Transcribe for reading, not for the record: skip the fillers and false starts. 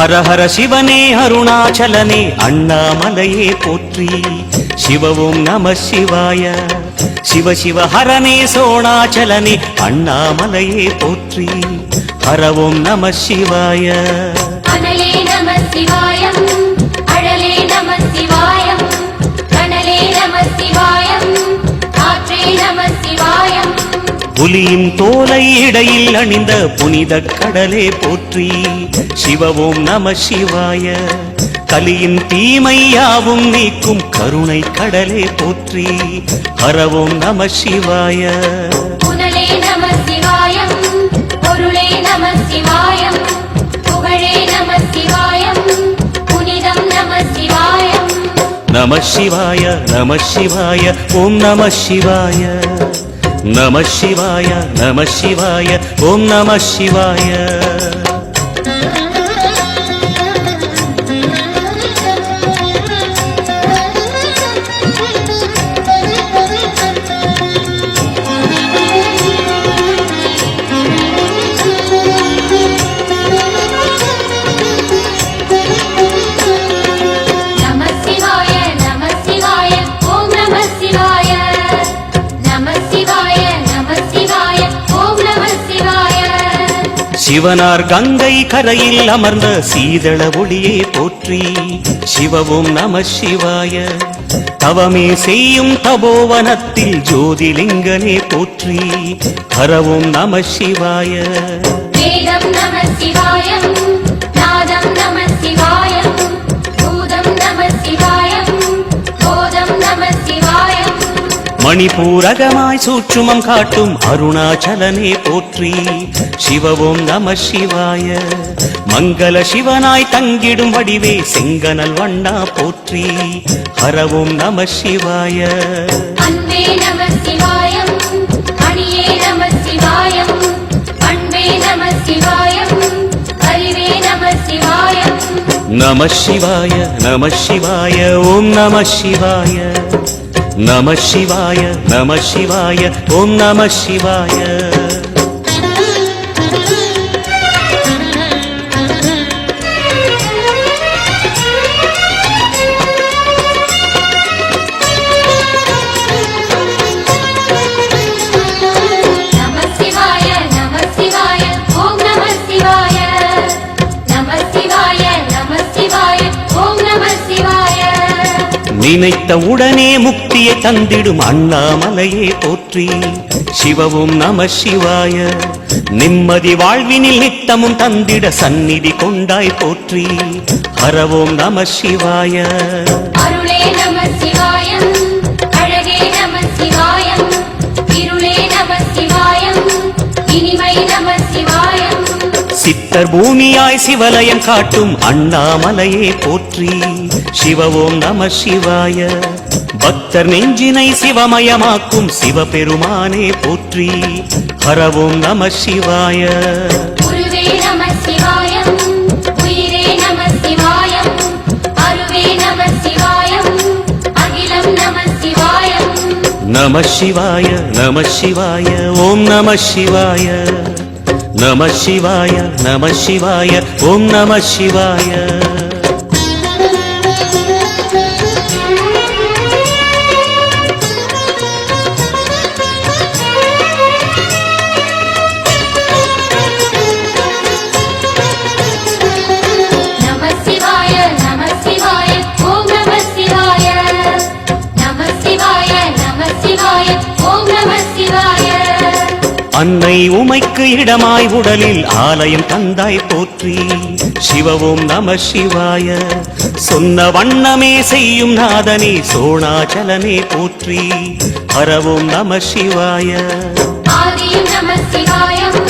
ஹர ஹர சிவனே அருணாச்சலனே அண்ணாமலையே போற்றி. சிவவும் நம சிவாய. சிவ சிவ ஹரனே சோணாச்சலனே அண்ணாமலையே போற்றி. ஹரவும் நம சிவாய. அனலே நம சிவாயம், அழலே நம சிவாயம், கனலே நம சிவாயம், காற்றே நம சிவாயம். புலியின் தோலை இடையில் அணிந்த புனித கடலே போற்றி. சிவவும் நம சிவாய. கலியின் தீமையாவும் நீக்கும் கருணை கடலே போற்றி. ஹரவும் நம சிவாய. புனலே நம சிவாயம், பொருளே நம சிவாயம், புகழே நம சிவாயம், புனிதம் நம சிவாயம். நம சிவாய நம சிவாய ஓம் நம சிவாய. நம சிவாய நம சிவாய ஓம் நம சிவாய. சிவனார் கங்கை கரையில் அமர்ந்த சீதள ஒளியே போற்றி. சிவவும் நம சிவாய. தவமே செய்யும் தபோவனத்தில் ஜோதிலிங்கனே போற்றி. ஹரவும் நம சிவாய. வேதம் நம சிவாயம், நாதம் நம சிவாயம், பூதம் நம சிவாயம், போதம் நம சிவாயம். மணிபூரகமாய் சூட்சுமம் காட்டும் அருணாச்சலனே போற்றி. சிவவும் நம சிவாய. மங்கள சிவனாய் தங்கிடும் வடிவே செங்கனல் வண்ணா போற்றி. ஹரவும் நம சிவாய. அன்பே நம சிவாயம், அணியே நம சிவாயம், அன்பே நம சிவாயம், அறிவே நம சிவாயம். நம சிவாய நம சிவாய ஓம் நம சிவாய. நம சிவாய நம சிவாய ஓம் நம சிவாய. நினைத்த உடனே முக்தியை தந்திடும் அண்ணாமலையே போற்றி. சிவவும் நம சிவாய. நிம்மதி வாழ்வினில் நித்தமும் தந்திட சந்நிதி கொண்டாய் போற்றி. ஹரவோம் நம சிவாய. அருளே நம சிவாயம், அழகே நம சிவாயம், இருளே நம சிவாயம், இனிமை நம சிவாயம். சித்தர் பூமியாய் சிவலயம் காட்டும் அண்ணாமலையே போற்றி. சிவவோம் நம சிவாய. பக்தர் நெஞ்சினை சிவமயமாக்கும் சிவபெருமானே போற்றி. ஹரவோம் நம சிவாய. குருவே நம சிவாயம், உயிரே நம சிவாயம், அருவே நம சிவாயம், அகிலம் நம சிவாயம். நம சிவாய நம சிவாய ஓம் நம சிவாய. நம சிவாய நம சிவாய ஓம் நம சிவாய. அன்னை உமைக்கு இடமாய் உடலில் ஆலயம் தந்தாய் போற்றி. சிவவோம் நம சிவாய. சொன்ன வண்ணமே செய்யும் நாதனே சோணாச்சலனே போற்றி. ஹரவோம் நம சிவாய. ஆதியும் நம சிவாயம்,